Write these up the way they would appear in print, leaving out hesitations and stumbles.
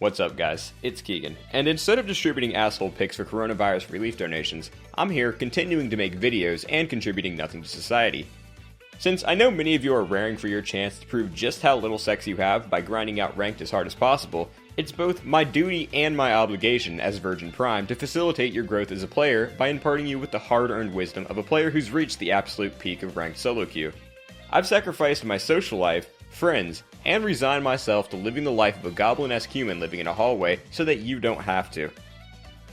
What's up guys, it's Keegan, and instead of distributing asshole pics for coronavirus relief donations, I'm here continuing to make videos and contributing nothing to society. Since I know many of you are raring for your chance to prove just how little sex you have by grinding out ranked as hard as possible, it's both my duty and my obligation as Virgin Prime to facilitate your growth as a player by imparting you with the hard-earned wisdom of a player who's reached the absolute peak of ranked solo queue. I've sacrificed my social life, friends, and resigned myself to living the life of a goblin-esque human living in a hallway so that you don't have to.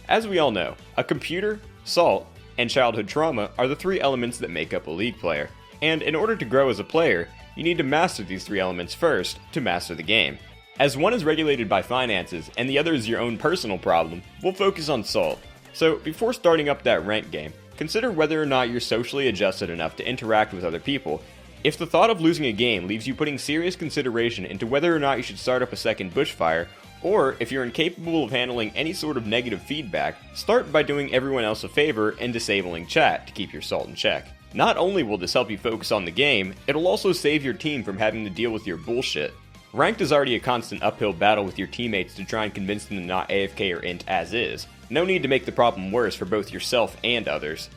As we all know, a computer, salt, and childhood trauma are the three elements that make up a League player, and in order to grow as a player, you need to master these three elements first to master the game. As one is regulated by finances and the other is your own personal problem, we'll focus on salt. So before starting up that rank game, consider whether or not you're socially adjusted enough to interact with other people. If the thought of losing a game leaves you putting serious consideration into whether or not you should start up a second bushfire, or if you're incapable of handling any sort of negative feedback, start by doing everyone else a favor and disabling chat to keep your salt in check. Not only will this help you focus on the game, it'll also save your team from having to deal with your bullshit. Ranked is already a constant uphill battle with your teammates to try and convince them to not AFK or int as is. No need to make the problem worse for both yourself and others.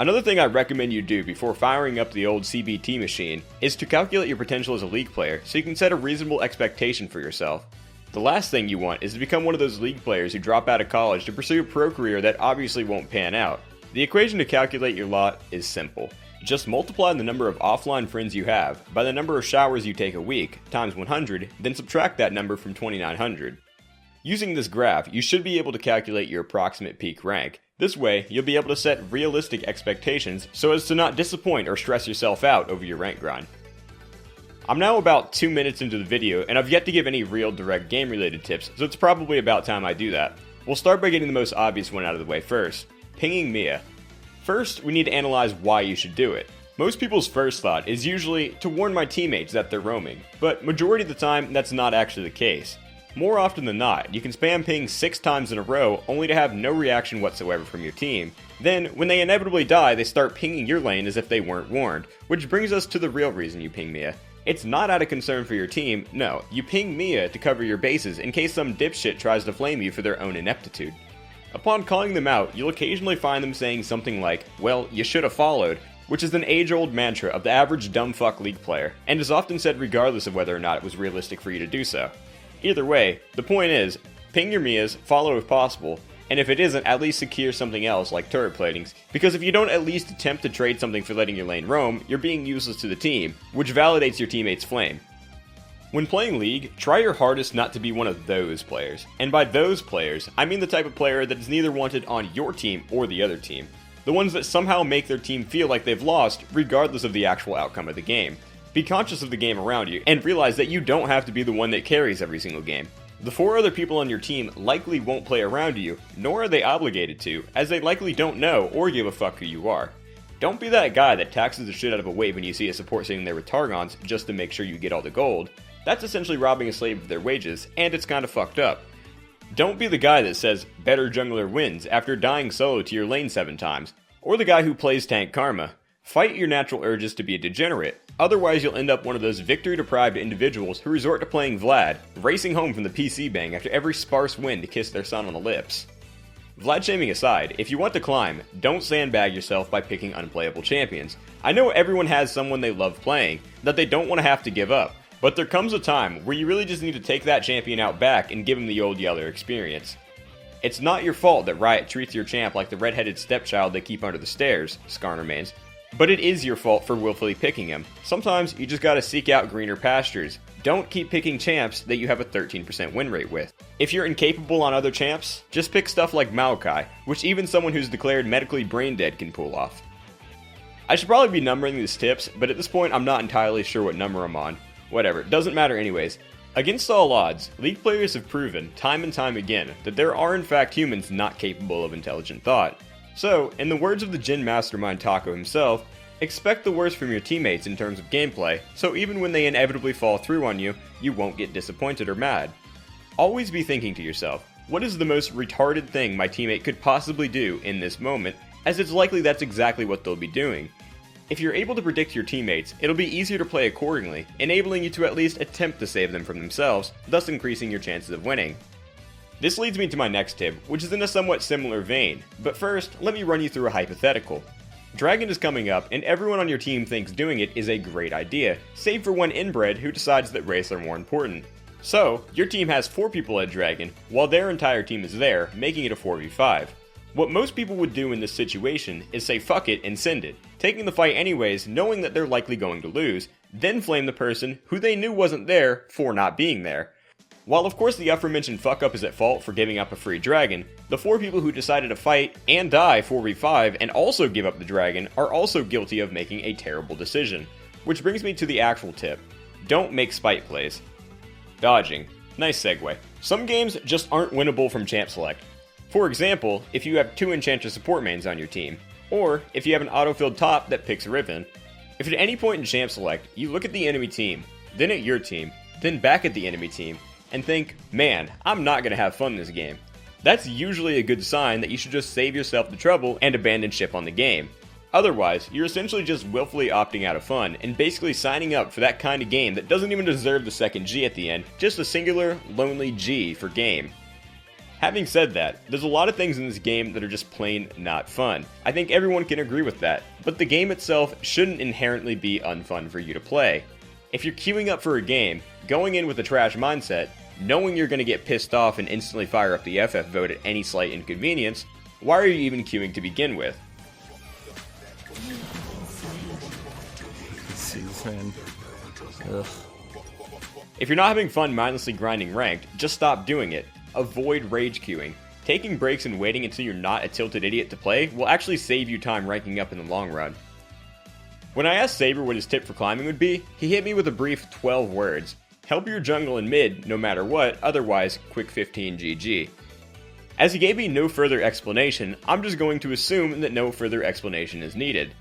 Another thing I recommend you do before firing up the old CBT machine is to calculate your potential as a League player so you can set a reasonable expectation for yourself. The last thing you want is to become one of those League players who drop out of college to pursue a pro career that obviously won't pan out. The equation to calculate your lot is simple. Just multiply the number of offline friends you have by the number of showers you take a week times 100, then subtract that number from 2900. Using this graph, you should be able to calculate your approximate peak rank. This way, you'll be able to set realistic expectations so as to not disappoint or stress yourself out over your rank grind. I'm now about 2 minutes into the video and I've yet to give any real direct game related tips, so it's probably about time I do that. We'll start by getting the most obvious one out of the way first, pinging Mia. First, we need to analyze why you should do it. Most people's first thought is usually to warn my teammates that they're roaming, but majority of the time that's not actually the case. More often than not, you can spam ping 6 times in a row only to have no reaction whatsoever from your team. Then, when they inevitably die, they start pinging your lane as if they weren't warned, which brings us to the real reason you ping Mia. It's not out of concern for your team, no, you ping Mia to cover your bases in case some dipshit tries to flame you for their own ineptitude. Upon calling them out, you'll occasionally find them saying something like, well, you should have followed, which is an age-old mantra of the average dumb fuck League player, and is often said regardless of whether or not it was realistic for you to do so. Either way, the point is, ping your Mias, follow if possible, and if it isn't, at least secure something else like turret platings, because if you don't at least attempt to trade something for letting your lane roam, you're being useless to the team, which validates your teammate's flame. When playing League, try your hardest not to be one of those players, and by those players, I mean the type of player that is neither wanted on your team or the other team. The ones that somehow make their team feel like they've lost, regardless of the actual outcome of the game. Be conscious of the game around you, and realize that you don't have to be the one that carries every single game. The 4 other people on your team likely won't play around you, nor are they obligated to, as they likely don't know or give a fuck who you are. Don't be that guy that taxes the shit out of a wave when you see a support sitting there with Targons just to make sure you get all the gold. That's essentially robbing a slave of their wages, and it's kinda fucked up. Don't be the guy that says, better jungler wins after dying solo to your lane 7 times, or the guy who plays tank karma. Fight your natural urges to be a degenerate, otherwise you'll end up one of those victory-deprived individuals who resort to playing Vlad, racing home from the PC bang after every sparse win to kiss their son on the lips. Vlad shaming aside, if you want to climb, don't sandbag yourself by picking unplayable champions. I know everyone has someone they love playing, that they don't want to have to give up, but there comes a time where you really just need to take that champion out back and give him the old Yeller experience. It's not your fault that Riot treats your champ like the red-headed stepchild they keep under the stairs, Skarner mains. But it is your fault for willfully picking him. Sometimes you just gotta seek out greener pastures. Don't keep picking champs that you have a 13% win rate with. If you're incapable on other champs, just pick stuff like Maokai, which even someone who's declared medically brain dead can pull off. I should probably be numbering these tips, but at this point I'm not entirely sure what number I'm on. Whatever, doesn't matter anyways. Against all odds, League players have proven, time and time again, that there are in fact humans not capable of intelligent thought. So, in the words of the Jin Mastermind Taco himself, expect the worst from your teammates in terms of gameplay, so even when they inevitably fall through on you, you won't get disappointed or mad. Always be thinking to yourself, what is the most retarded thing my teammate could possibly do in this moment, as it's likely that's exactly what they'll be doing. If you're able to predict your teammates, it'll be easier to play accordingly, enabling you to at least attempt to save them from themselves, thus increasing your chances of winning. This leads me to my next tip, which is in a somewhat similar vein, but first, let me run you through a hypothetical. Dragon is coming up, and everyone on your team thinks doing it is a great idea, save for one inbred who decides that wraiths are more important. So, your team has 4 people at Dragon, while their entire team is there, making it a 4v5. What most people would do in this situation is say fuck it and send it, taking the fight anyways, knowing that they're likely going to lose, then flame the person who they knew wasn't there for not being there. While of course the aforementioned fuck up is at fault for giving up a free dragon, the 4 people who decided to fight and die 4v5 and also give up the dragon are also guilty of making a terrible decision. Which brings me to the actual tip. Don't make spite plays. Dodging. Nice segue. Some games just aren't winnable from champ select. For example, if you have 2 enchantress support mains on your team, or if you have an autofilled top that picks Riven. If at any point in champ select, you look at the enemy team, then at your team, then back at the enemy team, and think, man, I'm not going to have fun this game. That's usually a good sign that you should just save yourself the trouble and abandon ship on the game. Otherwise, you're essentially just willfully opting out of fun and basically signing up for that kind of game that doesn't even deserve the second G at the end, just a singular, lonely G for game. Having said that, there's a lot of things in this game that are just plain not fun. I think everyone can agree with that, but the game itself shouldn't inherently be unfun for you to play. If you're queuing up for a game, going in with a trash mindset, knowing you're going to get pissed off and instantly fire up the FF vote at any slight inconvenience, why are you even queuing to begin with? Man. Ugh. If you're not having fun mindlessly grinding ranked, just stop doing it. Avoid rage queuing. Taking breaks and waiting until you're not a tilted idiot to play will actually save you time ranking up in the long run. When I asked Saber what his tip for climbing would be, he hit me with a brief 12 words. Help your jungle in mid no matter what, otherwise quick 15 GG. As he gave me no further explanation, I'm just going to assume that no further explanation is needed.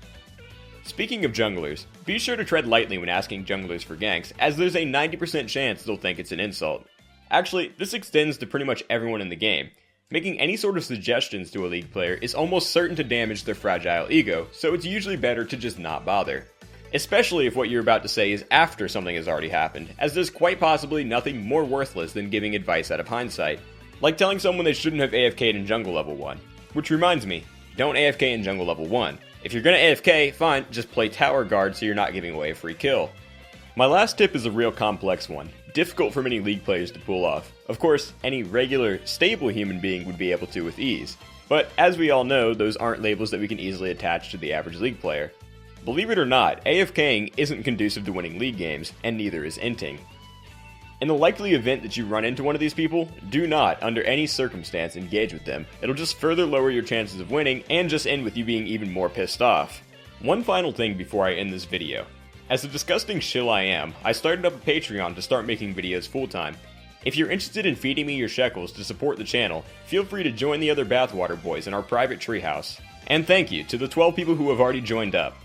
Speaking of junglers, be sure to tread lightly when asking junglers for ganks, as there's a 90% chance they'll think it's an insult. Actually, this extends to pretty much everyone in the game. Making any sort of suggestions to a League player is almost certain to damage their fragile ego, so it's usually better to just not bother. Especially if what you're about to say is after something has already happened, as there's quite possibly nothing more worthless than giving advice out of hindsight. Like telling someone they shouldn't have AFK'd in jungle level 1. Which reminds me, don't AFK in jungle level 1. If you're gonna AFK, fine, just play tower guard so you're not giving away a free kill. My last tip is a real complex one, difficult for many League players to pull off. Of course, any regular, stable human being would be able to with ease. But as we all know, those aren't labels that we can easily attach to the average League player. Believe it or not, AFKing isn't conducive to winning League games, and neither is inting. In the likely event that you run into one of these people, do not, under any circumstance, engage with them. It'll just further lower your chances of winning, and just end with you being even more pissed off. One final thing before I end this video. As the disgusting shill I am, I started up a Patreon to start making videos full-time. If you're interested in feeding me your shekels to support the channel, feel free to join the other Bathwater boys in our private treehouse. And thank you to the 12 people who have already joined up.